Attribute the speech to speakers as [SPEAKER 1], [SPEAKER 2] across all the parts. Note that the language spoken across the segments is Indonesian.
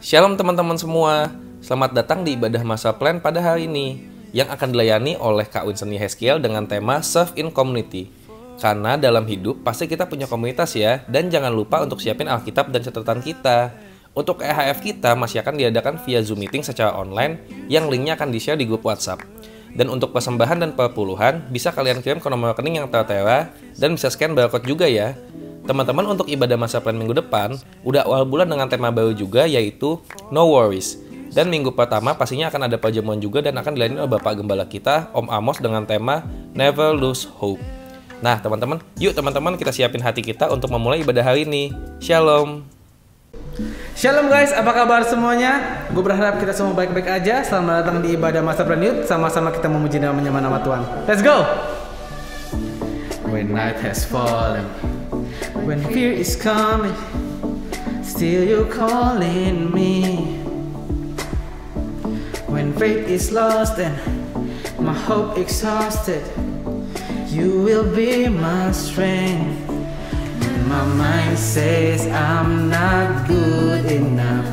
[SPEAKER 1] Shalom teman-teman semua, selamat datang di ibadah masa plan pada hari ini yang akan dilayani oleh Kak Winston Yehezkiel dengan tema Serve in Community. Karena dalam hidup pasti kita punya komunitas ya, dan jangan lupa untuk siapin Alkitab dan catatan kita. Untuk EHF kita masih akan diadakan via Zoom meeting secara online yang linknya akan di-share di grup WhatsApp. Dan untuk persembahan dan perpuluhan bisa kalian kirim ke nomor rekening yang tertera dan bisa scan barcode juga ya. Teman-teman, untuk ibadah masa plan minggu depan udah awal bulan dengan tema baru juga, yaitu No Worries. Dan minggu pertama pastinya akan ada perjamuan juga dan akan dilayani oleh Bapak Gembala kita, Om Amos, dengan tema Never Lose Hope. Nah teman-teman, yuk teman-teman kita siapin hati kita untuk memulai ibadah hari ini. Shalom.
[SPEAKER 2] Shalom guys, apa kabar semuanya? Gue berharap kita semua baik-baik aja. Selamat datang di ibadah masa plan Youth. Sama-sama kita memuji nama Tuhan. Let's go! When night has fallen, when fear is coming, still you're calling me. When faith is lost and my hope exhausted, you will be my strength. When my mind says I'm not good enough,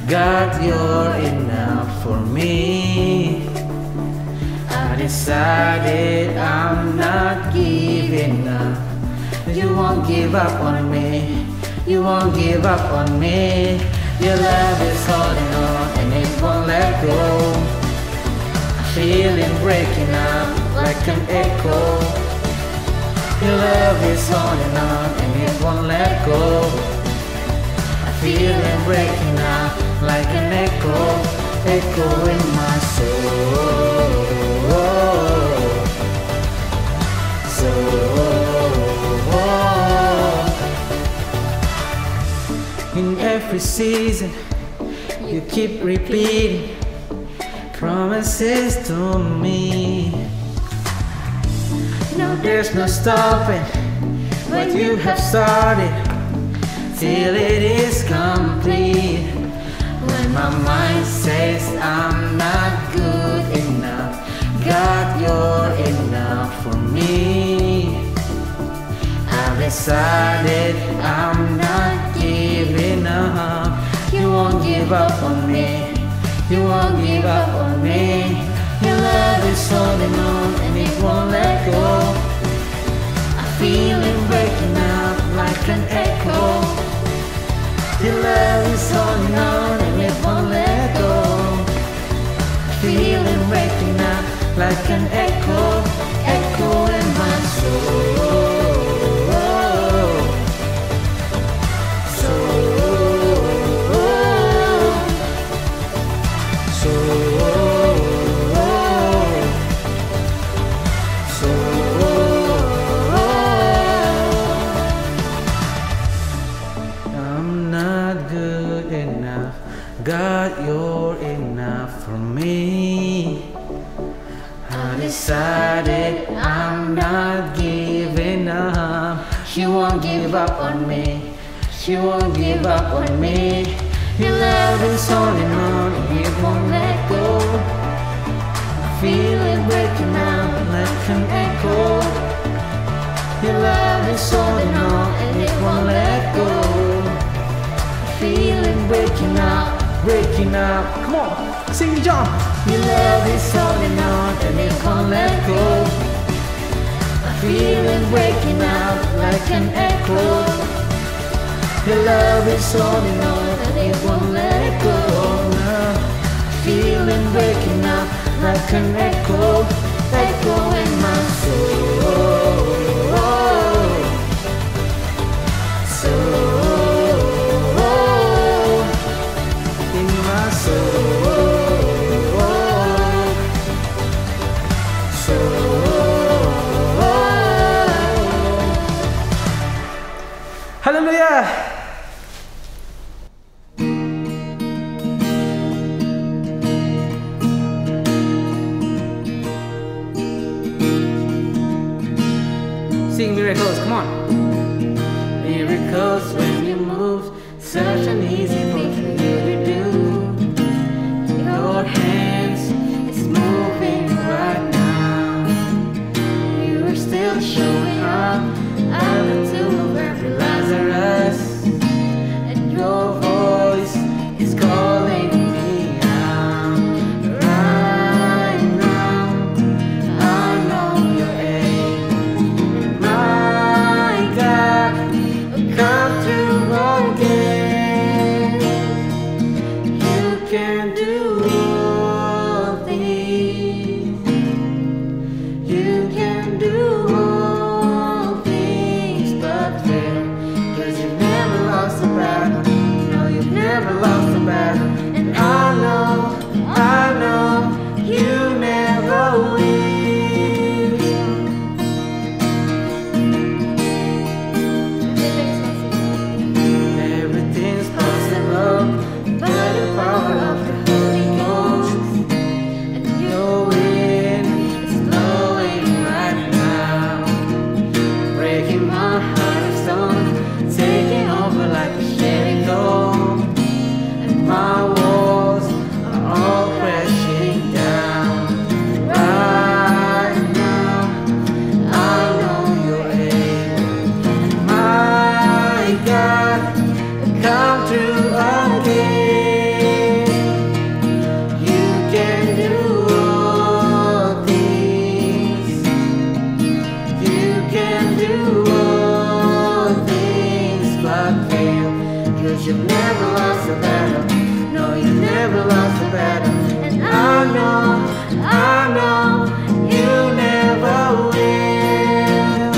[SPEAKER 2] God, you're enough for me. I decided I'm not giving up. You won't give up on me. You won't give up on me. Your love is holding on and it won't let go. I feel it breaking up like an echo. Your love is holding on and it won't let go. I feel it breaking up like an echo, echo in my soul. In every season, you keep repeating promises to me. No, there's no stopping what you have started till it is complete. When my mind says I'm not good enough, God, you're enough for me. I've decided I'm not giving up. You won't give up on me. You won't give up on me. Your love is holding on and it won't let go. I feel it breaking up like an echo. Your love is holding on and it won't let go. I feel it breaking up like an echo, echo in my soul. God, you're enough for me. I decided I'm not giving up. You won't give up on me. You won't give up on me. Your love is holding on and it won't let go. I feel it breaking out like an echo. Your love is holding on and it won't let go. I feel it breaking out. Breaking up, come on, sing John. Your love is holding on and it won't let go. I feel it breaking out like an echo. Your love is holding on and it won't let go. I feel it breaking out like an echo, echo in my soul. Hallelujah. Sing miracles, come on. Miracles when you move, such an easy thing for you to do. Your hands is moving right now. You are still showing up out of the tomb of every Lazarus, and your voice is calling. 'cause you've never lost a battle. No, you've never lost a battle. And I know you never will.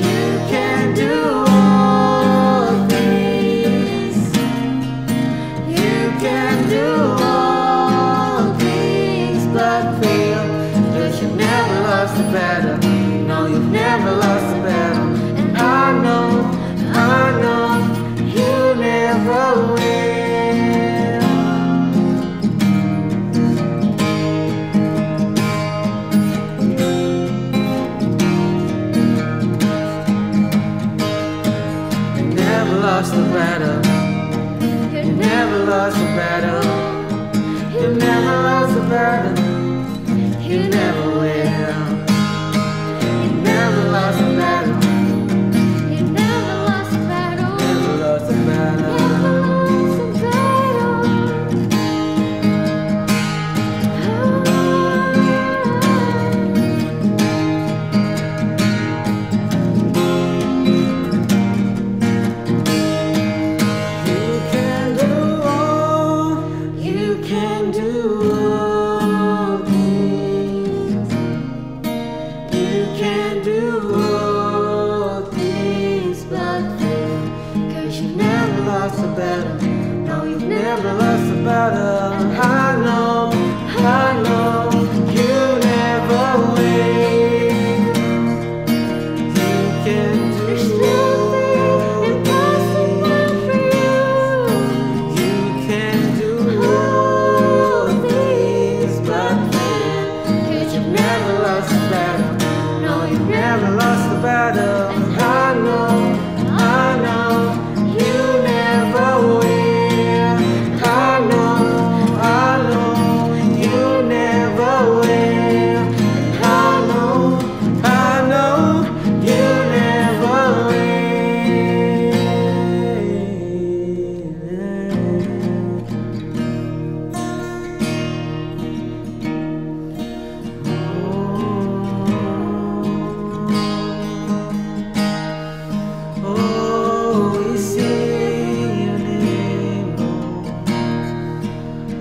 [SPEAKER 2] You can do all things. You can do all things but fail. 'Cause you've never lost a battle. No, you've never lost a battle. And I know you never will. You never lost a battle. You never lost a battle. You never lost a battle. You never will. You never lost a battle.
[SPEAKER 3] You never lost a battle.
[SPEAKER 2] Never lost a battle.
[SPEAKER 3] Never lost a battle.
[SPEAKER 2] You can do all things. You can do all things but fail. 'Cause you've never lost a battle. No, you've never lost a battle. I know you never will. You can
[SPEAKER 3] There's
[SPEAKER 2] do
[SPEAKER 3] nothing
[SPEAKER 2] all
[SPEAKER 3] impossible for
[SPEAKER 2] things.
[SPEAKER 3] you.
[SPEAKER 2] You can do all things but fail. 'Cause you've never lost a battle. No, you've never lost a battle. I know you never will. I know you never will. I know you never will. Oh, we sing your name.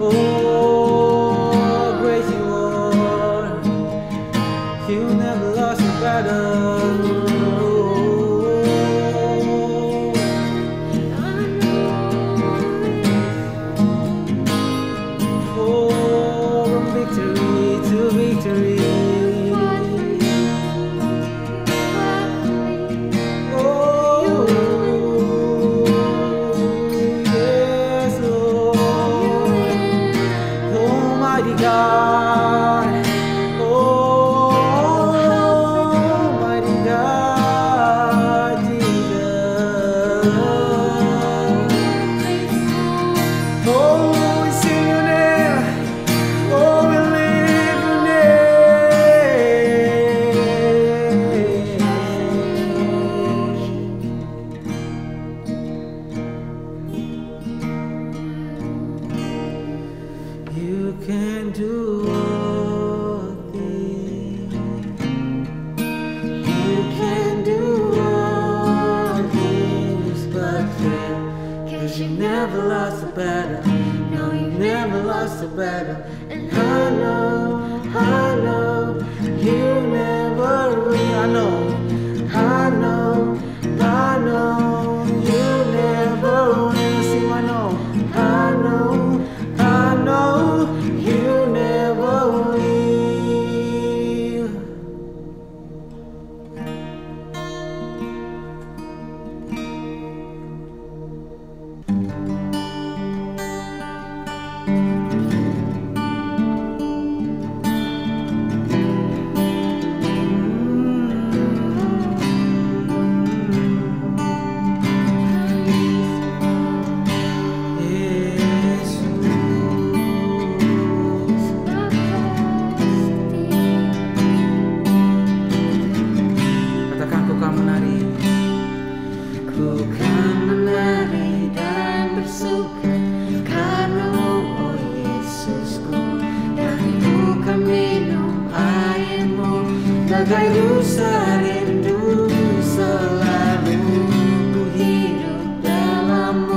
[SPEAKER 2] Oh, great you are. You never lost a battle. Oh, from victory to victory. Oh, yes, Lord. Almighty God. Almighty God, Jesus. Oh, we sing your name. Oh, we lift your name. You can do all things. You can do all things but fail. 'Cause you never lost a battle. No, you never lost a battle. And I know you never will. I know you never will. See, I know you never will. Katakan ku kan menari. Ku kan menari dan bersuka karena-Mu, oh Yesusku, dan bukan minum air-Mu bagai rusa rindu selalu ku hidup dalam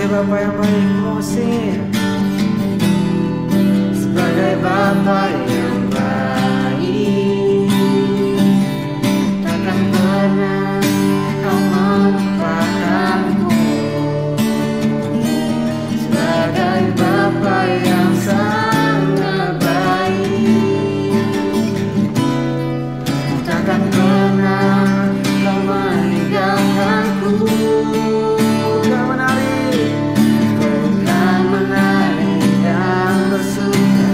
[SPEAKER 2] sebagai Bapa yang baik, Mose. Sebagai Bapa yang baik, takkan pernah kau melupakanku. Sebagai Bapa yang sangat baik, takkan pernah kau meninggalkanku. Kau menari, kau kan menari dan bersuka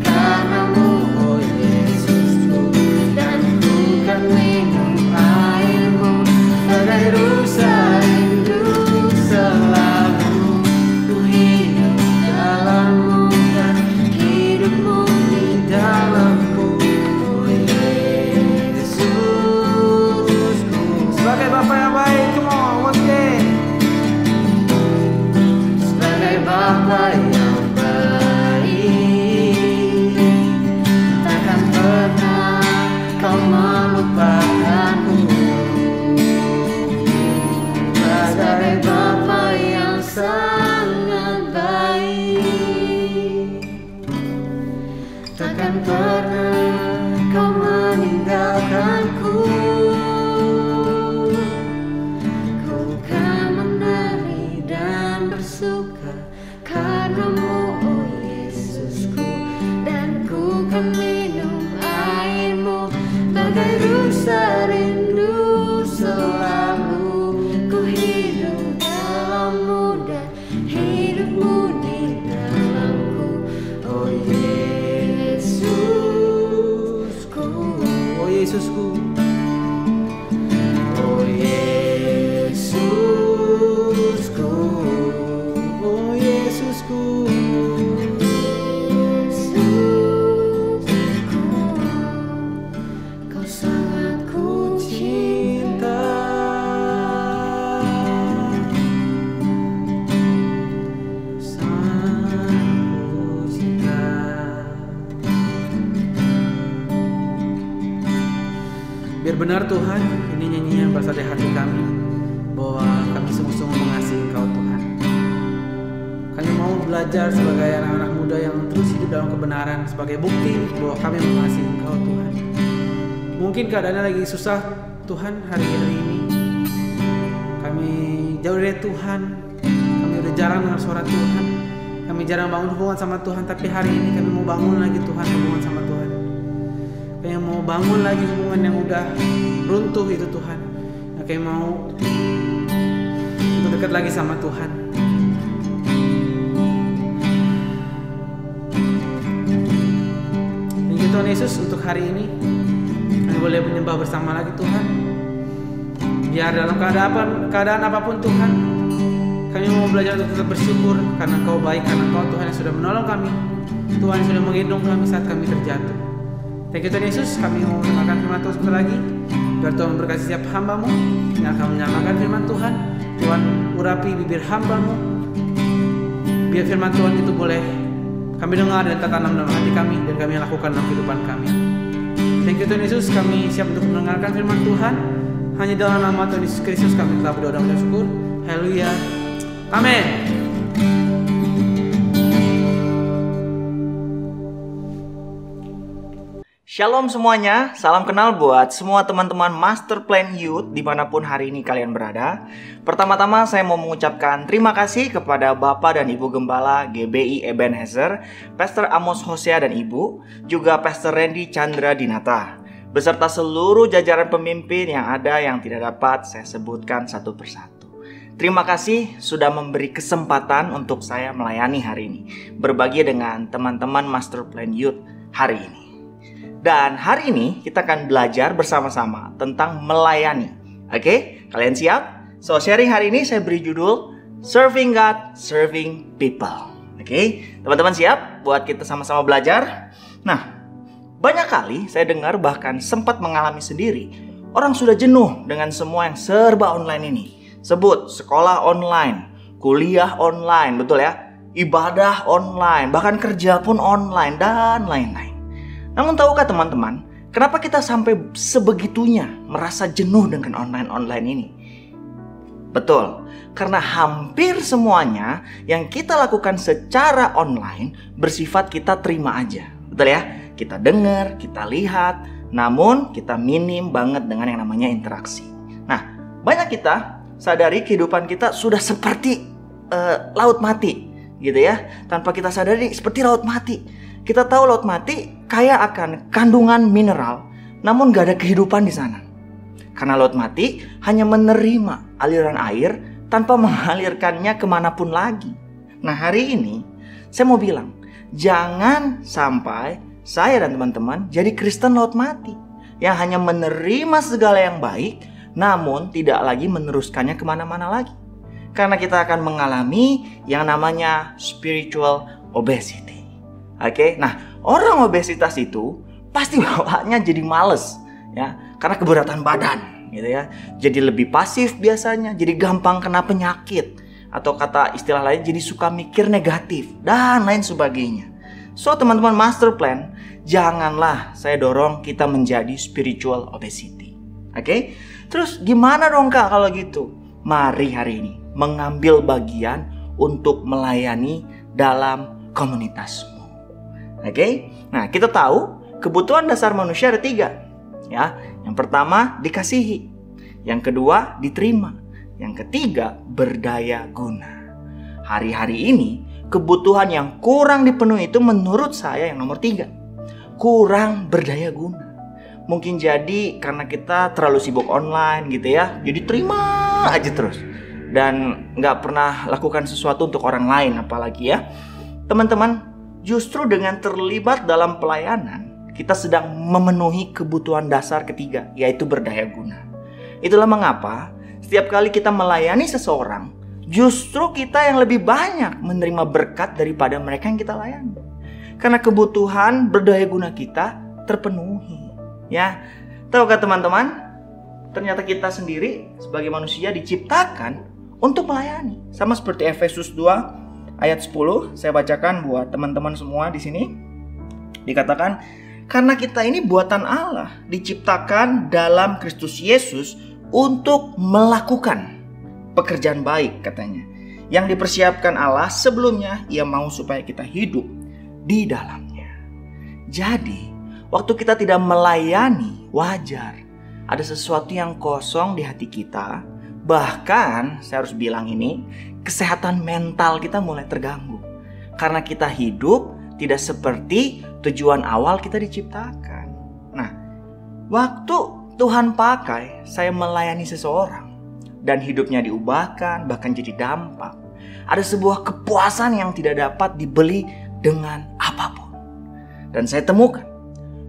[SPEAKER 2] karenamu, oh Yesusku. Dan ku kan minum airmu bagai rusa rindu selalu. Ku hidup dalammu dan hidupmu di dalamku, oh Yesusku. Sebagai Bapa yang baik, come on, once again. Sebagai Bapa yang baik, takkan pernah kau melupakanku. Sebagai Bapa yang sangat baik, takkan pernah kau meninggalkanku. Ku kan menari dan bersuka karenamu, oh Yesusku. Dan ku kan minum airmu bagai rusa rindu selalu. Ku hidup dalammu dan hidupmu di dalamku, oh Yesusku. Oh Yesusku. Oh Yesusku. Oh Yesusku. Yesusku, kau sangat ku cinta. Sangat ku cinta. Biar benar Tuhan, ini nyanyian berasal dari hati kami, bahwa kami sungguh-sungguh mengasihi Engkau Tuhan. Kami mau belajar sebagai anak-anak muda yang terus hidup dalam kebenaran, sebagai bukti bahwa kami mengasihi Engkau Tuhan. Mungkin keadaannya lagi susah Tuhan hari-hari ini. Kami jauh dari Tuhan, kami udah jarang dengar suara Tuhan, kami jarang bangun hubungan sama Tuhan. Tapi hari ini kami mau bangun lagi Tuhan, hubungan sama Tuhan. Kami mau bangun lagi hubungan yang udah runtuh itu Tuhan. Kami mau untuk dekat lagi sama Tuhan. Thank you Tuhan Yesus untuk hari ini. Kami boleh menyembah bersama lagi Tuhan. Biar dalam keadaan apapun Tuhan, kami mau belajar untuk tetap bersyukur karena Kau baik, karena Kau Tuhan yang sudah menolong kami, Tuhan yang sudah menggendong kami saat kami terjatuh. Thank you Tuhan Yesus. Kami mau mendengarkan firman Tuhan sebentar lagi. Biar Tuhan memberkati setiap hamba-Mu yang akan menyamakan firman Tuhan. Tuhan urapi bibir hamba-Mu, biar firman Tuhan itu boleh kami dengar dan tertanam dalam hati kami, dan kami lakukan dalam kehidupan kami. Thank you Tuhan Yesus. Kami siap untuk mendengarkan firman Tuhan. Hanya dalam nama Tuhan Yesus Kristus kami telah berdoa dan bersyukur. Haleluya. Amin.
[SPEAKER 4] Shalom semuanya, salam kenal buat semua teman-teman Master Plan Youth dimanapun hari ini kalian berada. Pertama-tama saya mau mengucapkan terima kasih kepada Bapak dan Ibu Gembala GBI Ebenezer, Pastor Amos Hosea dan Ibu, juga Pastor Randy Chandra Dinata, beserta seluruh jajaran pemimpin yang ada yang tidak dapat saya sebutkan satu persatu. Terima kasih sudah memberi kesempatan untuk saya melayani hari ini, berbagi dengan teman-teman Master Plan Youth hari ini. Dan hari ini kita akan belajar bersama-sama tentang melayani. Oke, kalian siap? So, sharing hari ini saya beri judul Serving God, Serving People. Oke, teman-teman siap buat kita sama-sama belajar? Nah, banyak kali saya dengar bahkan sempat mengalami sendiri, orang sudah jenuh dengan semua yang serba online ini. Sebut sekolah online, kuliah online, betul ya? Ibadah online, bahkan kerja pun online, dan lain-lain. Namun tahukah teman-teman, kenapa kita sampai sebegitunya merasa jenuh dengan online-online ini? Betul, karena hampir semuanya yang kita lakukan secara online bersifat kita terima aja. Betul ya? Kita dengar, kita lihat, namun kita minim banget dengan yang namanya interaksi. Nah, banyak kita sadari kehidupan kita sudah seperti laut mati gitu ya. Tanpa kita sadari seperti laut mati. Kita tahu laut mati kaya akan kandungan mineral, namun gak ada kehidupan di sana. Karena laut mati hanya menerima aliran air tanpa mengalirkannya kemanapun lagi. Nah, hari ini saya mau bilang, jangan sampai saya dan teman-teman jadi Kristen laut mati yang hanya menerima segala yang baik, namun tidak lagi meneruskannya kemana-mana lagi. Karena kita akan mengalami yang namanya spiritual obesity. Oke, nah orang obesitas itu pasti bawaannya jadi males ya, karena keberatan badan gitu ya. Jadi lebih pasif biasanya, jadi gampang kena penyakit, atau kata istilah lain jadi suka mikir negatif dan lain sebagainya. So teman-teman master plan, janganlah saya dorong kita menjadi spiritual obesity. Oke? Terus gimana dong Kak kalau gitu? Mari hari ini mengambil bagian untuk melayani dalam komunitasmu. Oke? Nah, kita tahu kebutuhan dasar manusia ada 3. Ya, yang pertama dikasihi, yang kedua diterima, yang ketiga berdaya guna. Hari-hari ini kebutuhan yang kurang dipenuhi itu menurut saya yang nomor 3, kurang berdaya guna. Mungkin jadi karena kita terlalu sibuk online gitu ya, jadi terima aja terus dan nggak pernah lakukan sesuatu untuk orang lain. Apalagi ya teman-teman, justru dengan terlibat dalam pelayanan kita sedang memenuhi kebutuhan dasar ketiga, yaitu berdaya guna. Itulah mengapa setiap kali kita melayani seseorang, justru kita yang lebih banyak menerima berkat daripada mereka yang kita layani. Karena kebutuhan berdaya guna kita terpenuhi. Ya, tahukah teman-teman? Ternyata kita sendiri sebagai manusia diciptakan untuk melayani. Sama seperti Efesus 2 ayat 10, saya bacakan buat teman-teman semua di sini. Dikatakan, karena kita ini buatan Allah, diciptakan dalam Kristus Yesus untuk melakukan pekerjaan baik katanya, yang dipersiapkan Allah sebelumnya Ia mau supaya kita hidup di dalamnya. Jadi, waktu kita tidak melayani, wajar ada sesuatu yang kosong di hati kita. Bahkan saya harus bilang ini, kesehatan mental kita mulai terganggu. Karena kita hidup tidak seperti tujuan awal kita diciptakan. Nah, waktu Tuhan pakai saya melayani seseorang dan hidupnya diubahkan, bahkan jadi dampak, ada sebuah kepuasan yang tidak dapat dibeli dengan apapun. Dan saya temukan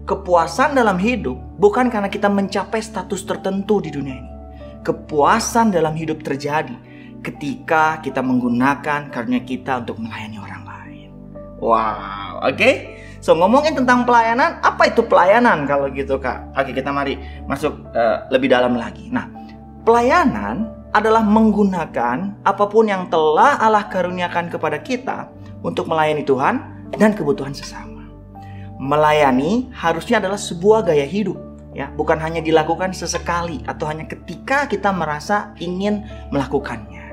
[SPEAKER 4] kepuasan dalam hidup bukan karena kita mencapai status tertentu di dunia ini. Kepuasan dalam hidup terjadi ketika kita menggunakan karunia kita untuk melayani orang lain. Wow, oke? So, ngomongin tentang pelayanan, apa itu pelayanan kalau gitu Kak? Oke, kita mari masuk lebih dalam lagi. Nah, pelayanan adalah menggunakan apapun yang telah Allah karuniakan kepada kita untuk melayani Tuhan dan kebutuhan sesama. Melayani harusnya adalah sebuah gaya hidup, ya, bukan hanya dilakukan sesekali atau hanya ketika kita merasa ingin melakukannya.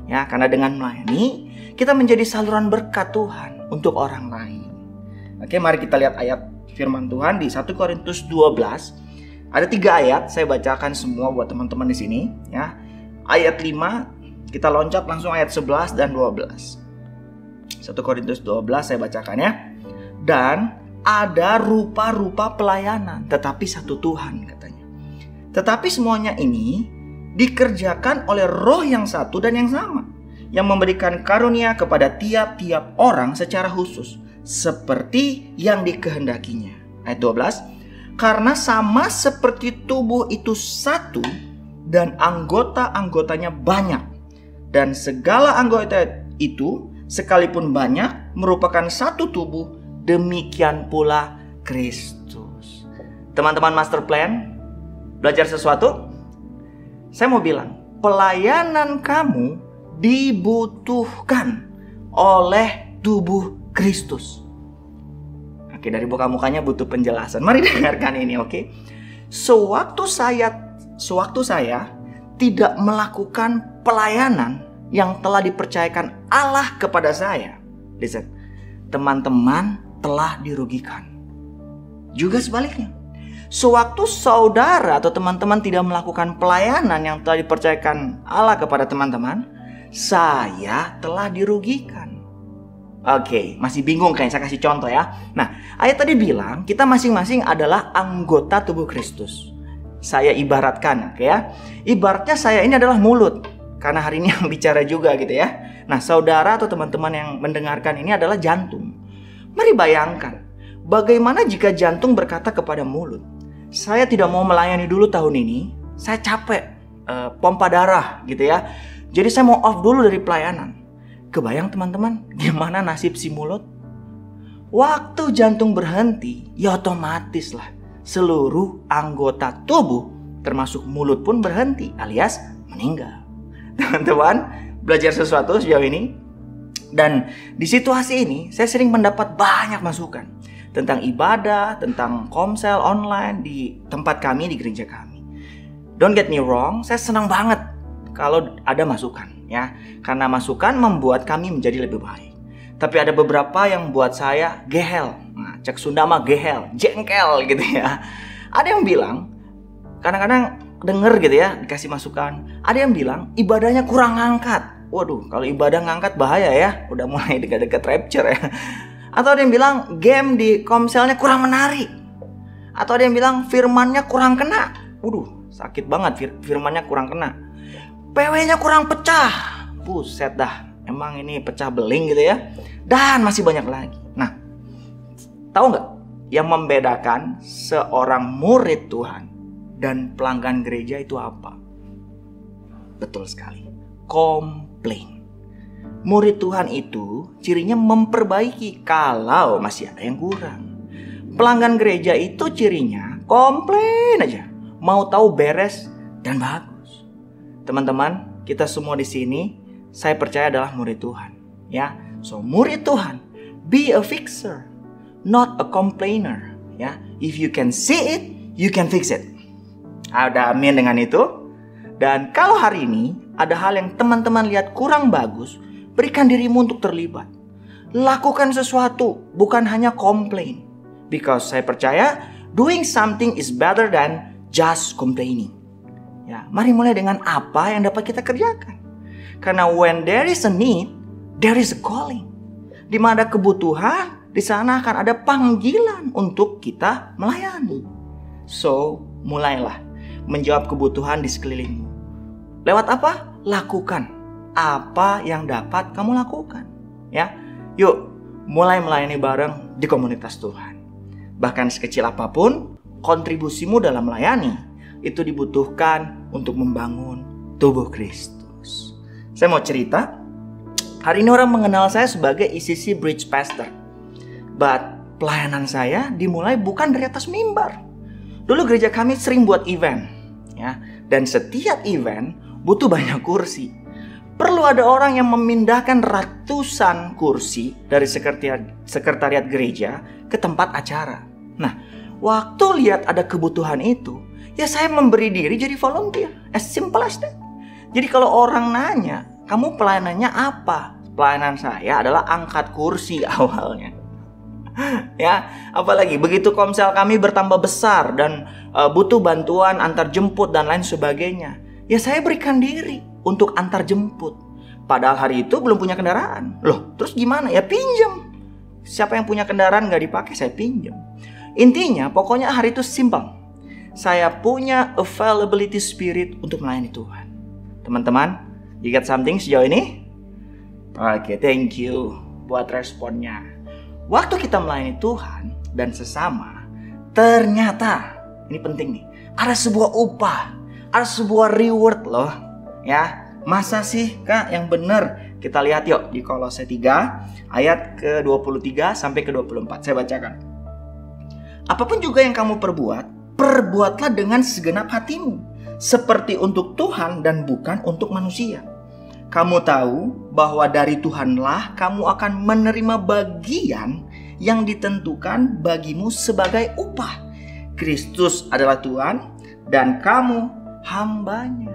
[SPEAKER 4] Ya, karena dengan melayani kita menjadi saluran berkat Tuhan untuk orang lain. Oke, mari kita lihat ayat firman Tuhan di 1 Korintus 12. Ada 3 ayat, saya bacakan semua buat teman-teman di sini, ya. Ayat 5, kita loncat langsung ayat 11 dan 12. 1 Korintus 12 saya bacakan ya. Dan ada rupa-rupa pelayanan, tetapi satu Tuhan katanya. Tetapi semuanya ini dikerjakan oleh Roh yang satu dan yang sama, yang memberikan karunia kepada tiap-tiap orang secara khusus, seperti yang dikehendakinya. Ayat 12, karena sama seperti tubuh itu satu dan anggota-anggotanya banyak, dan segala anggota itu sekalipun banyak merupakan satu tubuh, demikian pula Kristus. Teman-teman master plan, belajar sesuatu? Saya mau bilang, pelayanan kamu dibutuhkan oleh tubuh Kristus. Oke, dari muka-mukanya butuh penjelasan. Mari dengarkan ini, oke? Sewaktu saya tidak melakukan pelayanan yang telah dipercayakan Allah kepada saya, listen, teman-teman telah dirugikan. Juga sebaliknya, sewaktu saudara atau teman-teman tidak melakukan pelayanan yang telah dipercayakan Allah kepada teman-teman, saya telah dirugikan. Oke, masih bingung kayaknya, saya kasih contoh ya. Nah, ayat tadi bilang kita masing-masing adalah anggota tubuh Kristus. Saya ibaratkan, oke ya. Ibaratnya saya ini adalah mulut, karena hari ini yang bicara juga gitu ya. Nah, saudara atau teman-teman yang mendengarkan ini adalah jantung. Mari bayangkan, bagaimana jika jantung berkata kepada mulut, saya tidak mau melayani dulu tahun ini, saya capek, pompa darah gitu ya. Jadi saya mau off dulu dari pelayanan. Kebayang teman-teman, gimana nasib si mulut? Waktu jantung berhenti, ya otomatis lah seluruh anggota tubuh termasuk mulut pun berhenti alias meninggal. Teman-teman, belajar sesuatu sejauh ini. Dan di situasi ini saya sering mendapat banyak masukan tentang ibadah, tentang komsel online di tempat kami, di gereja kami. Don't get me wrong, saya senang banget kalau ada masukan ya, karena masukan membuat kami menjadi lebih baik. Tapi ada beberapa yang buat saya gehel. Nah, cek Sunda mah gehel, jengkel gitu ya. Ada yang bilang, kadang-kadang denger gitu ya, dikasih masukan. Ada yang bilang ibadahnya kurang ngangkat. Waduh, kalau ibadah ngangkat bahaya ya, udah mulai dekat-dekat rapture ya. Atau ada yang bilang game di komselnya kurang menarik. Atau ada yang bilang firmannya kurang kena. Waduh, sakit banget firmannya kurang kena. PW-nya kurang pecah. Buset dah, emang ini pecah beling gitu ya. Dan masih banyak lagi. Nah, tahu nggak yang membedakan seorang murid Tuhan dan pelanggan gereja itu apa? Betul sekali, komplain. Murid Tuhan itu cirinya memperbaiki kalau masih ada yang kurang. Pelanggan gereja itu cirinya komplain aja, mau tahu beres dan bagus. Teman-teman, kita semua di sini saya percaya adalah murid Tuhan, ya. So murid Tuhan, be a fixer, not a complainer, ya. If you can see it, you can fix it. Ada amin dengan itu. Dan kalau hari ini ada hal yang teman-teman lihat kurang bagus, berikan dirimu untuk terlibat. Lakukan sesuatu, bukan hanya komplain. Because saya percaya doing something is better than just complaining. Ya, mari mulai dengan apa yang dapat kita kerjakan. Karena when there is a need, there is a calling. Di mana ada kebutuhan, di sana akan ada panggilan untuk kita melayani. So, mulailah menjawab kebutuhan di sekelilingmu. Lewat apa? Lakukan apa yang dapat kamu lakukan. Ya, yuk mulai melayani bareng di komunitas Tuhan. Bahkan sekecil apapun kontribusimu dalam melayani, itu dibutuhkan untuk membangun tubuh Kristus. Saya mau cerita. Hari ini orang mengenal saya sebagai ECC Bridge Pastor. But pelayanan saya dimulai bukan dari atas mimbar. Dulu gereja kami sering buat event, ya. Dan setiap event butuh banyak kursi. Perlu ada orang yang memindahkan ratusan kursi dari sekretariat gereja ke tempat acara. Nah, waktu lihat ada kebutuhan itu, ya saya memberi diri jadi volunteer. As simple as that. Jadi kalau orang nanya, kamu pelayanannya apa? Pelayanan saya adalah angkat kursi awalnya. Ya, apalagi begitu komsel kami bertambah besar dan butuh bantuan antar jemput dan lain sebagainya, ya saya berikan diri untuk antar jemput. Padahal hari itu belum punya kendaraan. Loh, terus gimana? Ya pinjam. Siapa yang punya kendaraan gak dipakai, saya pinjam. Intinya, pokoknya hari itu simple. Saya punya availability spirit untuk melayani Tuhan. Teman-teman, you got something sejauh ini? Oke, thank you buat responnya. Waktu kita melayani Tuhan dan sesama, ternyata, ini penting nih, ada sebuah upah, ada sebuah reward loh. Ya, masa sih Kak yang benar? Kita lihat yuk di Kolose 3 ayat ke-23 sampai ke-24. Saya bacakan. Apapun juga yang kamu perbuatlah dengan segenap hatimu, seperti untuk Tuhan dan bukan untuk manusia. Kamu tahu bahwa dari Tuhanlah kamu akan menerima bagian yang ditentukan bagimu sebagai upah. Kristus adalah Tuhan dan kamu hambanya.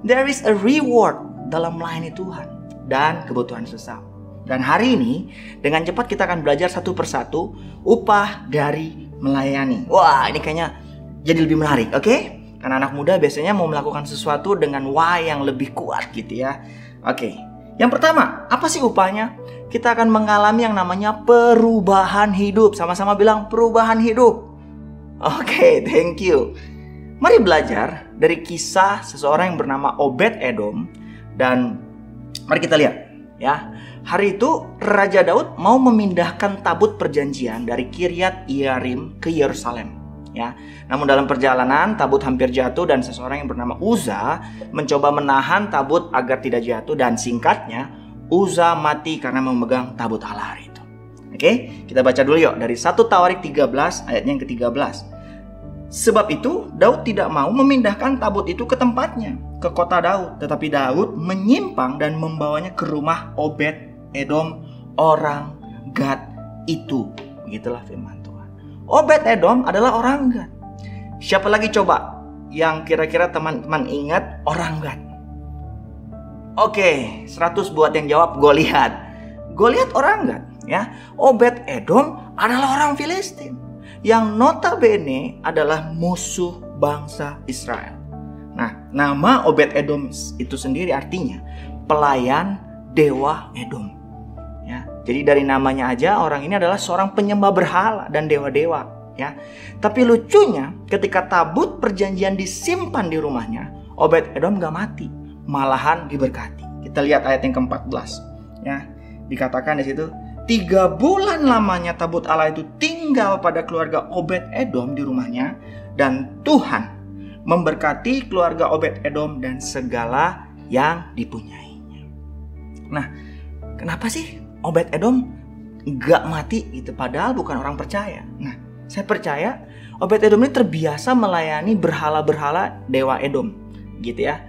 [SPEAKER 4] There is a reward dalam melayani Tuhan dan kebutuhan sesama. Dan hari ini dengan cepat kita akan belajar satu persatu upah dari melayani. Wah, ini kayaknya jadi lebih menarik, oke? Karena anak muda biasanya mau melakukan sesuatu dengan why yang lebih kuat gitu ya. Oke. Yang pertama, apa sih upahnya? Kita akan mengalami yang namanya perubahan hidup. Sama-sama bilang perubahan hidup. Oke, thank you. Mari belajar dari kisah seseorang yang bernama Obed-Edom. Dan mari kita lihat ya. Hari itu Raja Daud mau memindahkan tabut perjanjian dari Kiryat Yearim ke Yerusalem ya. Namun dalam perjalanan tabut hampir jatuh dan seseorang yang bernama Uza mencoba menahan tabut agar tidak jatuh, dan singkatnya Uza mati karena memegang tabut Allah hari itu. Oke, kita baca dulu yuk dari 1 Tawarik 13 ayatnya yang ke-13. Sebab itu Daud tidak mau memindahkan tabut itu ke tempatnya, ke kota Daud, tetapi Daud menyimpang dan membawanya ke rumah Obed-Edom orang Gad itu. Begitulah firman Tuhan. Obed-Edom adalah orang Gad. Siapa lagi coba yang kira-kira teman-teman ingat orang Gad? Oke, 100 buat yang jawab Goliat. Goliat orang Gad ya. Obed-Edom adalah orang Filistin yang notabene adalah musuh bangsa Israel. Nah, nama Obed-Edom itu sendiri artinya pelayan dewa Edom. Ya, jadi dari namanya aja orang ini adalah seorang penyembah berhala dan dewa-dewa. Ya, tapi lucunya ketika tabut perjanjian disimpan di rumahnya, Obed-Edom gak mati, malahan diberkati. Kita lihat ayat yang ke-14. Ya, dikatakan di situ, 3 bulan lamanya tabut Allah itu tinggal pada keluarga Obed-Edom di rumahnya, dan Tuhan memberkati keluarga Obed-Edom dan segala yang dipunyainya. Nah, kenapa sih Obed-Edom gak mati gitu, padahal bukan orang percaya? Nah, saya percaya Obed-Edom ini terbiasa melayani berhala-berhala dewa Edom gitu ya.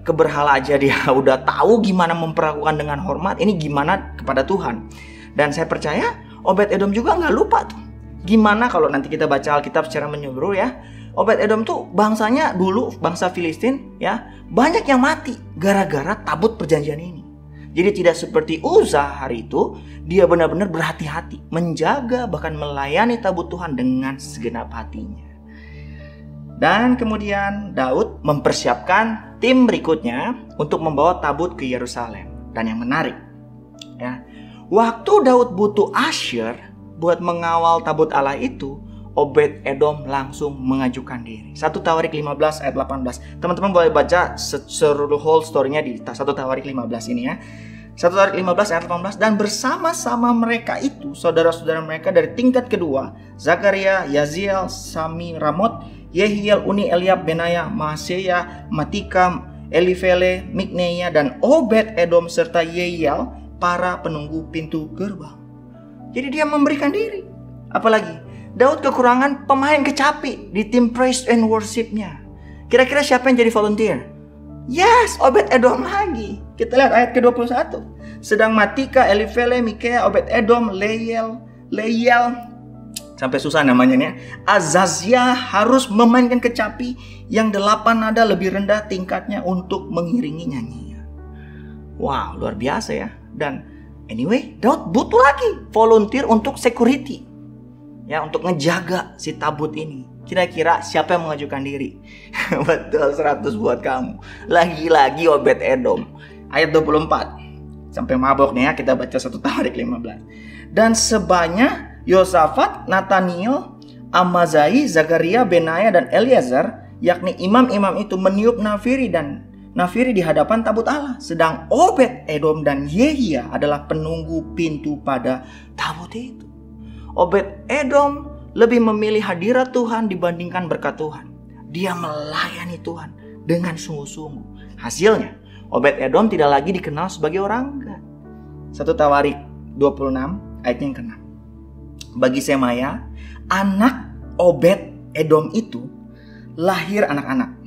[SPEAKER 4] Keberhala aja dia udah tahu gimana memperlakukan dengan hormat, ini gimana kepada Tuhan. Dan saya percaya Obed-Edom juga nggak lupa tuh gimana kalau nanti kita baca Alkitab secara menyeluruh ya. Obed-Edom tuh bangsanya dulu, bangsa Filistin ya, banyak yang mati gara-gara tabut perjanjian ini. Jadi tidak seperti Uza hari itu, dia benar-benar berhati-hati menjaga bahkan melayani tabut Tuhan dengan segenap hatinya. Dan kemudian Daud mempersiapkan tim berikutnya untuk membawa tabut ke Yerusalem. Dan yang menarik ya, waktu Daud butuh Asher buat mengawal tabut Allah itu, Obed-Edom langsung mengajukan diri. 1 Tawarik 15 ayat 18. Teman-teman boleh baca seluruh whole story-nya di 1 Tawarik 15 ini ya. 1 Tawarik 15 ayat 18. Dan bersama-sama mereka itu, saudara-saudara mereka dari tingkat kedua, Zakaria, Yaziel, Sami, Ramot, Yehiel, Uni, Eliab, Benaya, Maaseya, Matika, Elifele, Mikneya, dan Obed-Edom serta Yehiel, para penunggu pintu gerbang. Jadi dia memberikan diri. Apalagi Daud kekurangan pemain kecapi di tim praise and worship-nya. Kira-kira siapa yang jadi volunteer? Yes, Obed-Edom lagi. Kita lihat ayat ke-21. Sedang Matika, Elifele, Mikea, Obed-Edom, Leyel, sampai susah namanya nih, Azazia harus memainkan kecapi yang 8 nada lebih rendah tingkatnya untuk mengiringi nyanyian. Wow, luar biasa ya. Dan anyway, Daud butuh lagi volunteer untuk security. Ya, untuk ngejaga si tabut ini. Kira-kira siapa yang mengajukan diri? Betul, 100 buat kamu. Lagi-lagi Obed-Edom. Ayat 24. Sampai mabok nih ya, kita baca 1 Tawarik 15. Dan sebanyak Yosafat, Nathaniel, Amazai, Zakaria, Benaya, dan Eliezer, yakni imam-imam itu meniup nafiri di hadapan tabut Allah. Sedang Obed-Edom dan Yehia adalah penunggu pintu pada tabut itu. Obed-Edom lebih memilih hadirat Tuhan dibandingkan berkat Tuhan. Dia melayani Tuhan dengan sungguh-sungguh. Hasilnya, Obed-Edom tidak lagi dikenal sebagai orang Gad. 1 Tawarik 26 ayat yang ke-6. Bagi Semaya, anak Obed-Edom itu lahir anak-anak.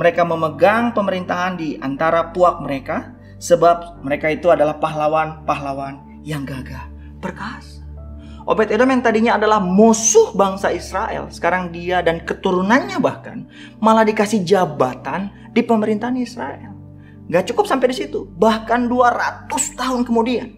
[SPEAKER 4] Mereka memegang pemerintahan di antara puak mereka, sebab mereka itu adalah pahlawan-pahlawan yang gagah perkasa. Obed-Edom yang tadinya adalah musuh bangsa Israel, sekarang dia dan keturunannya bahkan malah dikasih jabatan di di pemerintahan Israel. Gak cukup sampai di situ, bahkan 200 tahun kemudian,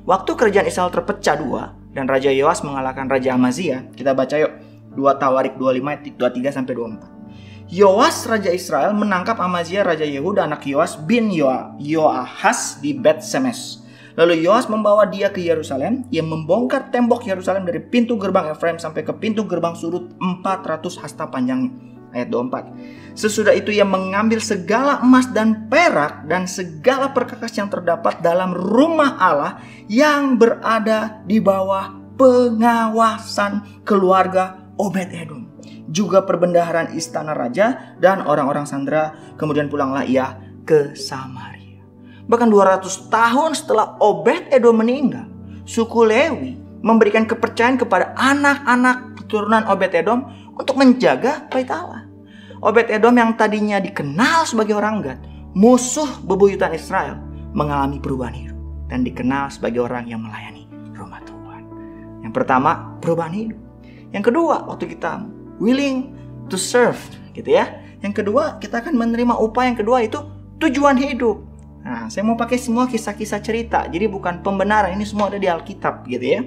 [SPEAKER 4] waktu kerajaan Israel terpecah dua dan Raja Yoas mengalahkan Raja Amazia, kita baca yuk 2 Tawarik 25 ayat 23 sampai 24. Yoas Raja Israel menangkap Amazia Raja Yehuda anak Yoas bin Yoahas di Bet Semes. Lalu Yoas membawa dia ke Yerusalem. Ia membongkar tembok Yerusalem dari pintu gerbang Efraim sampai ke pintu gerbang sudut 400 hasta panjangnya. Ayat 24. Sesudah itu ia mengambil segala emas dan perak dan segala perkakas yang terdapat dalam rumah Allah yang berada di bawah pengawasan keluarga Obed-Edom, juga perbendaharaan istana raja dan orang-orang sandera. Kemudian pulanglah ia ke Samaria. Bahkan 200 tahun setelah Obed-Edom meninggal, suku Lewi memberikan kepercayaan kepada anak-anak keturunan Obed-Edom untuk menjaga bait Allah. Obed-Edom yang tadinya dikenal sebagai orang Gad, musuh bebuyutan Israel, mengalami perubahan hidup dan dikenal sebagai orang yang melayani rumah Tuhan. Yang pertama, perubahan hidup. Yang kedua, waktu kita willing to serve, gitu ya. Yang kedua, kita akan menerima upah yang kedua, itu tujuan hidup. Nah, saya mau pakai semua kisah-kisah cerita, jadi bukan pembenaran, ini semua ada di Alkitab, gitu ya.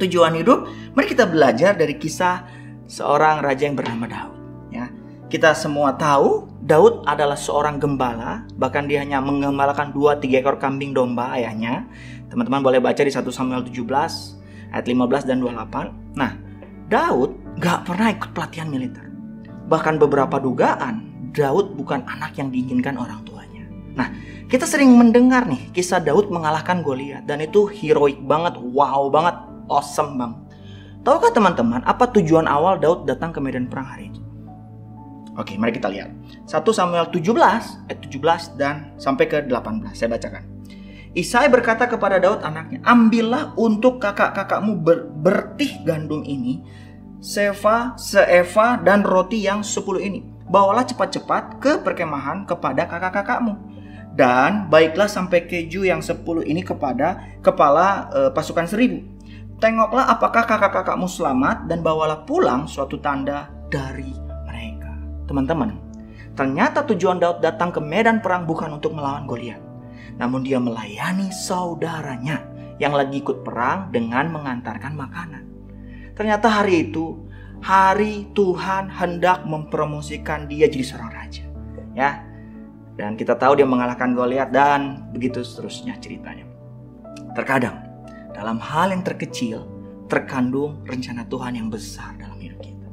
[SPEAKER 4] Tujuan hidup, mari kita belajar dari kisah seorang raja yang bernama Daud. Ya, kita semua tahu Daud adalah seorang gembala, bahkan dia hanya menggembalakan 2-3 ekor kambing domba ayahnya. Teman-teman boleh baca di 1 Samuel 17 ayat 15 dan 28. Nah, Daud gak pernah ikut pelatihan militer. Bahkan beberapa dugaan Daud bukan anak yang diinginkan orang tuanya. Nah, kita sering mendengar nih kisah Daud mengalahkan Goliat, dan itu heroik banget, wow banget, awesome banget. Tahukah teman-teman apa tujuan awal Daud datang ke medan perang hari itu? Oke, mari kita lihat. 1 Samuel 17 ayat 17 dan sampai ke 18. Saya bacakan. Isai berkata kepada Daud anaknya, ambillah untuk kakak-kakakmu bertih gandum ini, seeva dan roti yang 10 ini. Bawalah cepat-cepat ke perkemahan kepada kakak-kakakmu. Dan baiklah sampai keju yang 10 ini kepada kepala pasukan 1000. Tengoklah apakah kakak-kakakmu selamat dan bawalah pulang suatu tanda dari mereka. Teman-teman, ternyata tujuan Daud datang ke medan perang bukan untuk melawan Goliat, namun dia melayani saudaranya yang lagi ikut perang dengan mengantarkan makanan. Ternyata hari itu, hari Tuhan hendak mempromosikan dia jadi seorang raja. Ya, dan kita tahu dia mengalahkan Goliat dan begitu seterusnya ceritanya. Terkadang dalam hal yang terkecil terkandung rencana Tuhan yang besar dalam hidup kita.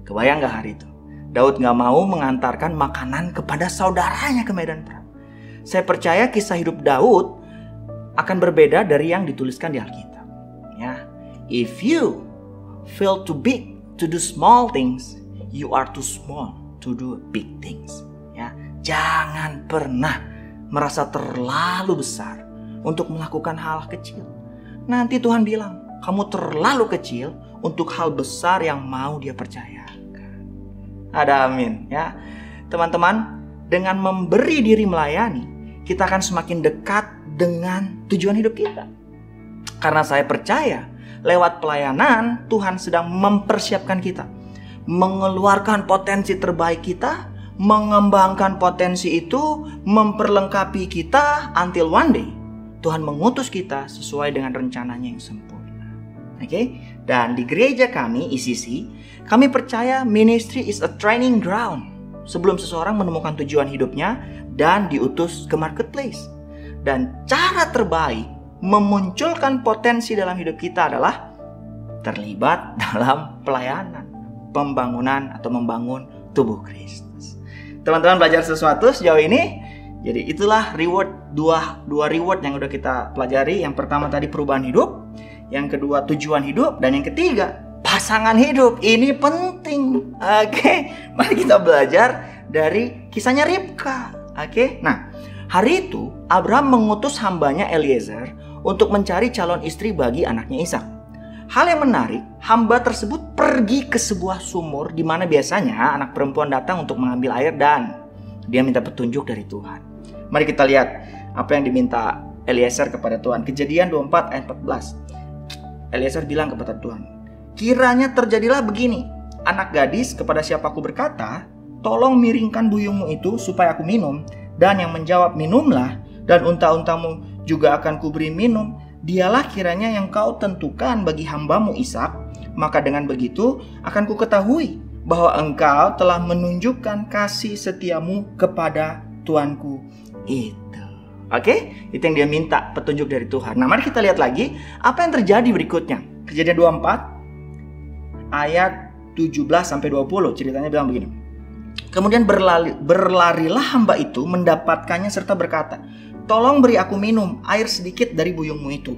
[SPEAKER 4] Kebayang gak hari itu? Daud gak mau mengantarkan makanan kepada saudaranya ke medan perang. Saya percaya kisah hidup Daud akan berbeda dari yang dituliskan di Alkitab. Ya, if you feel too big to do small things, you are too small to do big things. Ya, jangan pernah merasa terlalu besar untuk melakukan hal kecil. Nanti Tuhan bilang, kamu terlalu kecil untuk hal besar yang mau Dia percayakan. Ada amin ya. Teman-teman, dengan memberi diri melayani, kita akan semakin dekat dengan tujuan hidup kita. Karena saya percaya, lewat pelayanan Tuhan sedang mempersiapkan kita, mengeluarkan potensi terbaik kita, mengembangkan potensi itu, memperlengkapi kita until one day Tuhan mengutus kita sesuai dengan rencananya yang sempurna. Oke? Dan di gereja kami, ICC, kami percaya ministry is a training ground sebelum seseorang menemukan tujuan hidupnya dan diutus ke marketplace. Dan cara terbaik memunculkan potensi dalam hidup kita adalah terlibat dalam pelayanan, pembangunan atau membangun tubuh Kristus. Teman-teman belajar sesuatu sejauh ini? Jadi itulah reward, dua reward yang udah kita pelajari. Yang pertama tadi perubahan hidup, yang kedua tujuan hidup, dan yang ketiga pasangan hidup. Ini penting. Oke, mari kita belajar dari kisahnya Ribka. Oke, nah hari itu Abraham mengutus hambanya Eliezer untuk mencari calon istri bagi anaknya Ishak. Hal yang menarik, hamba tersebut pergi ke sebuah sumur di mana biasanya anak perempuan datang untuk mengambil air dan dia minta petunjuk dari Tuhan. Mari kita lihat apa yang diminta Eliezer kepada Tuhan. Kejadian 24 ayat 14. Eliezer bilang kepada Tuhan, kiranya terjadilah begini, anak gadis kepada siapa aku berkata, tolong miringkan buyungmu itu supaya aku minum. Dan yang menjawab, minumlah, dan unta-untamu juga akan kuberi minum. Dialah kiranya yang kau tentukan bagi hambamu Ishak. Maka dengan begitu akan ku ketahui bahwa engkau telah menunjukkan kasih setiamu kepada tuanku itu. Oke, itu yang dia minta, petunjuk dari Tuhan. Nah, mari kita lihat lagi apa yang terjadi berikutnya. Kejadian 24 ayat 17-20, ceritanya bilang begini. Kemudian berlarilah hamba itu mendapatkannya serta berkata, tolong beri aku minum air sedikit dari buyungmu itu.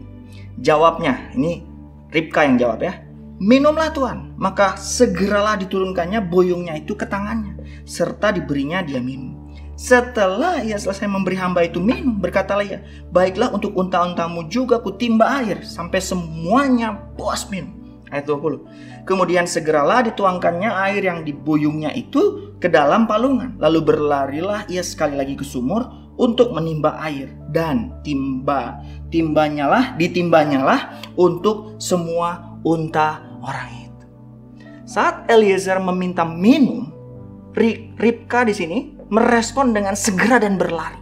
[SPEAKER 4] Jawabnya, ini Ribka yang jawab ya. Minumlah Tuan. Maka segeralah diturunkannya buyungnya itu ke tangannya, serta diberinya dia minum. Setelah ia selesai memberi hamba itu minum, berkatalah ia, baiklah untuk unta-untamu juga kutimba air sampai semuanya puas minum. Ayat 20. Kemudian segeralah dituangkannya air yang di buyungnya itu ke dalam palungan. Lalu berlarilah ia sekali lagi ke sumur untuk menimba air. Dan ditimbanyalah untuk semua unta orang itu. Saat Eliezer meminta minum, Ribka di sini merespon dengan segera dan berlari.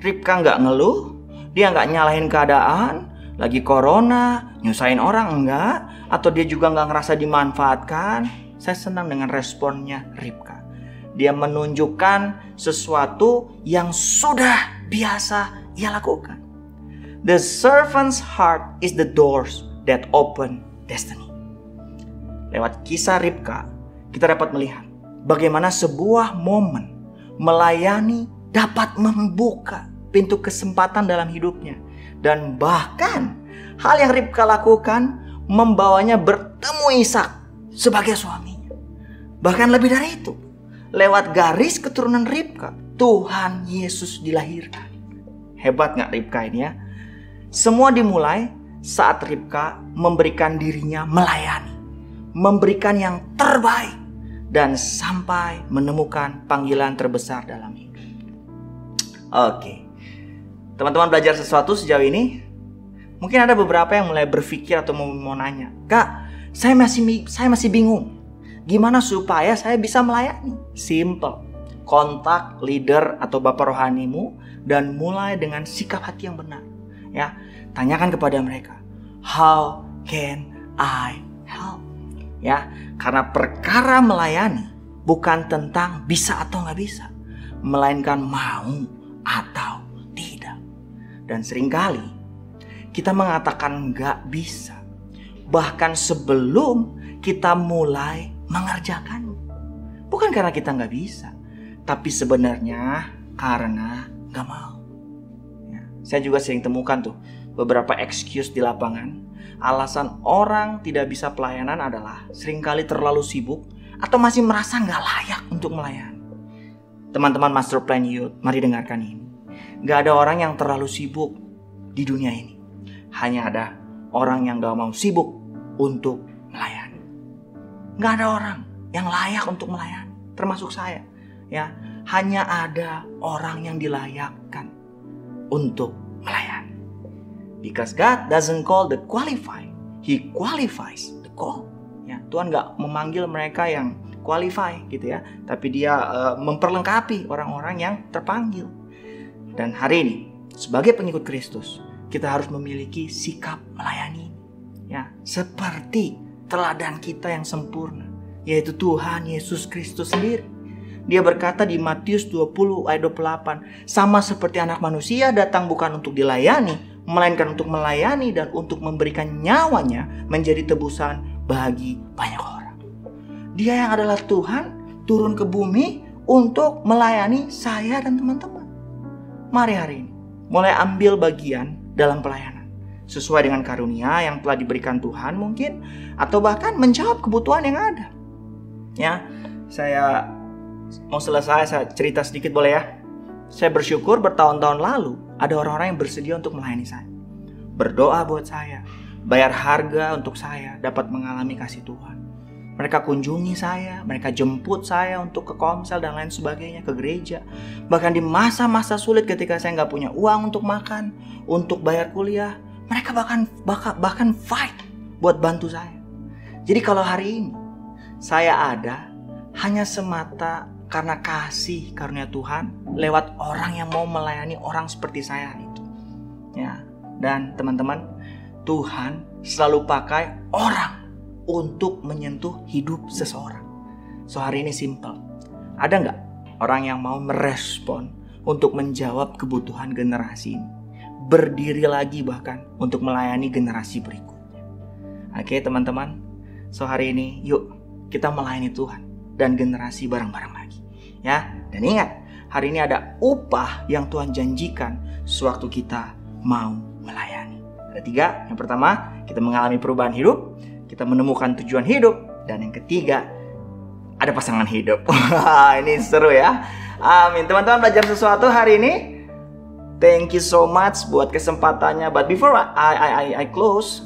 [SPEAKER 4] Ribka nggak ngeluh, dia nggak nyalahin keadaan, lagi corona, nyusahin orang enggak, atau dia juga nggak ngerasa dimanfaatkan. Saya senang dengan responnya Ribka. Dia menunjukkan sesuatu yang sudah biasa ia lakukan. The servant's heart is the doors that open destiny. Lewat kisah Ribka, kita dapat melihat bagaimana sebuah momen melayani dapat membuka pintu kesempatan dalam hidupnya. Dan bahkan hal yang Ribka lakukan membawanya bertemu Ishak sebagai suaminya. Bahkan lebih dari itu, lewat garis keturunan Ribka, Tuhan Yesus dilahirkan. Hebat gak Ribka ini ya? Semua dimulai saat Ribka memberikan dirinya melayani, memberikan yang terbaik, dan sampai menemukan panggilan terbesar dalam hidup. Oke, teman-teman belajar sesuatu sejauh ini? Mungkin ada beberapa yang mulai berpikir atau mau nanya, Kak, saya masih bingung. Gimana supaya saya bisa melayani? Simple. Kontak leader atau bapak rohanimu dan mulai dengan sikap hati yang benar. Ya, tanyakan kepada mereka, how can I help? Ya, karena perkara melayani bukan tentang bisa atau nggak bisa, melainkan mau atau tidak. Dan seringkali kita mengatakan nggak bisa, bahkan sebelum kita mulai mengerjakannya. Bukan karena kita nggak bisa, tapi sebenarnya karena nggak mau. Ya, saya juga sering temukan tuh beberapa excuse di lapangan. Alasan orang tidak bisa pelayanan adalah seringkali terlalu sibuk atau masih merasa nggak layak untuk melayani. Teman-teman Master Plan Youth, mari dengarkan ini. Nggak ada orang yang terlalu sibuk di dunia ini. Hanya ada orang yang nggak mau sibuk untuk melayani. Nggak ada orang yang layak untuk melayani, termasuk saya. Ya, hanya ada orang yang dilayakkan untuk melayani. Because God doesn't call the qualified, He qualifies the call. Ya, Tuhan nggak memanggil mereka yang qualify gitu ya, tapi Dia memperlengkapi orang-orang yang terpanggil. Dan hari ini sebagai pengikut Kristus, kita harus memiliki sikap melayani. Ya, seperti teladan kita yang sempurna, yaitu Tuhan Yesus Kristus sendiri. Dia berkata di Matius 20 ayat 28, sama seperti anak manusia datang bukan untuk dilayani, melainkan untuk melayani dan untuk memberikan nyawanya menjadi tebusan bagi banyak orang. Dia yang adalah Tuhan turun ke bumi untuk melayani saya dan teman-teman. Mari hari ini mulai ambil bagian dalam pelayanan sesuai dengan karunia yang telah diberikan Tuhan mungkin, atau bahkan menjawab kebutuhan yang ada. Ya, saya mau selesai, saya cerita sedikit boleh ya? Saya bersyukur bertahun-tahun lalu ada orang-orang yang bersedia untuk melayani saya, berdoa buat saya, bayar harga untuk saya dapat mengalami kasih Tuhan. Mereka kunjungi saya, mereka jemput saya untuk ke komsel dan lain sebagainya, ke gereja. Bahkan di masa-masa sulit ketika saya nggak punya uang untuk makan, untuk bayar kuliah, mereka bahkan fight buat bantu saya. Jadi kalau hari ini saya ada hanya semata karena kasih karunia Tuhan lewat orang yang mau melayani orang seperti saya itu. Ya, dan teman-teman, Tuhan selalu pakai orang untuk menyentuh hidup seseorang. So hari ini simple. Ada nggak orang yang mau merespon untuk menjawab kebutuhan generasi ini? Berdiri lagi bahkan untuk melayani generasi berikutnya. Oke teman-teman, so hari ini yuk kita melayani Tuhan dan generasi bareng-bareng lagi. Ya, dan ingat, hari ini ada upah yang Tuhan janjikan sewaktu kita mau melayani. Ada 3. Yang pertama, kita mengalami perubahan hidup, kita menemukan tujuan hidup, dan yang ketiga, ada pasangan hidup. Ini seru ya. Amin. Teman-teman belajar sesuatu hari ini. Thank you so much buat kesempatannya. But before I close,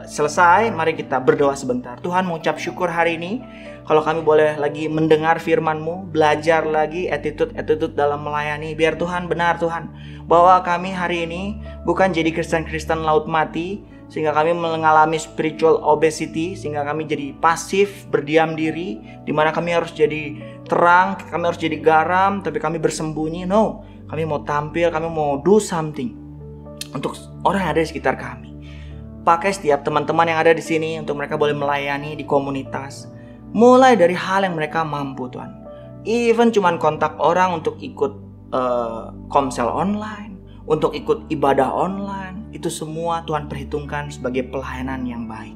[SPEAKER 4] selesai, mari kita berdoa sebentar. Tuhan, mengucap syukur hari ini kalau kami boleh lagi mendengar firman-Mu, belajar lagi attitude dalam melayani. Biar Tuhan benar Tuhan, bahwa kami hari ini bukan jadi Kristen-Kristen laut mati, sehingga kami mengalami spiritual obesity, sehingga kami jadi pasif, berdiam diri, di mana kami harus jadi terang, kami harus jadi garam, tapi kami bersembunyi. No, kami mau tampil, kami mau do something untuk orang yang ada di sekitar kami. Pakai setiap teman-teman yang ada di sini untuk mereka boleh melayani di komunitas. Mulai dari hal yang mereka mampu, Tuhan. Even cuman kontak orang untuk ikut komsel online, untuk ikut ibadah online, itu semua Tuhan perhitungkan sebagai pelayanan yang baik.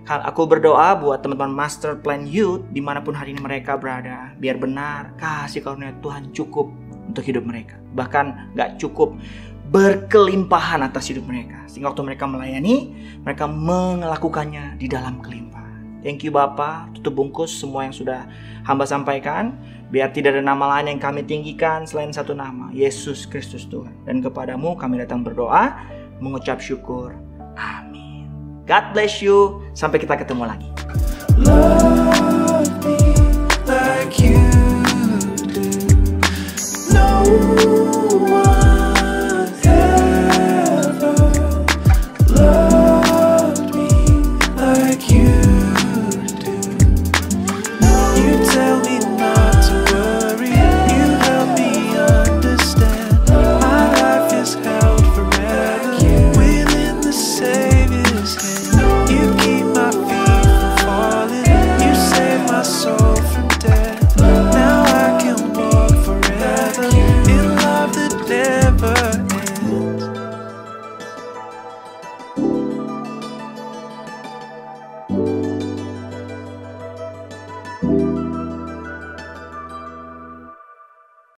[SPEAKER 4] Aku berdoa buat teman-teman Master Plan Youth dimanapun hari ini mereka berada, biar benar kasih karunia Tuhan cukup untuk hidup mereka. Bahkan gak cukup, berkelimpahan atas hidup mereka, sehingga waktu mereka melayani, mereka melakukannya di dalam kelimpahan. Thank you Bapa, tutup bungkus semua yang sudah hamba sampaikan, biar tidak ada nama lain yang kami tinggikan selain satu nama, Yesus Kristus Tuhan. Dan kepadamu kami datang berdoa, mengucap syukur. Amin. God bless you. Sampai kita ketemu lagi.
[SPEAKER 5] Love me like you do. No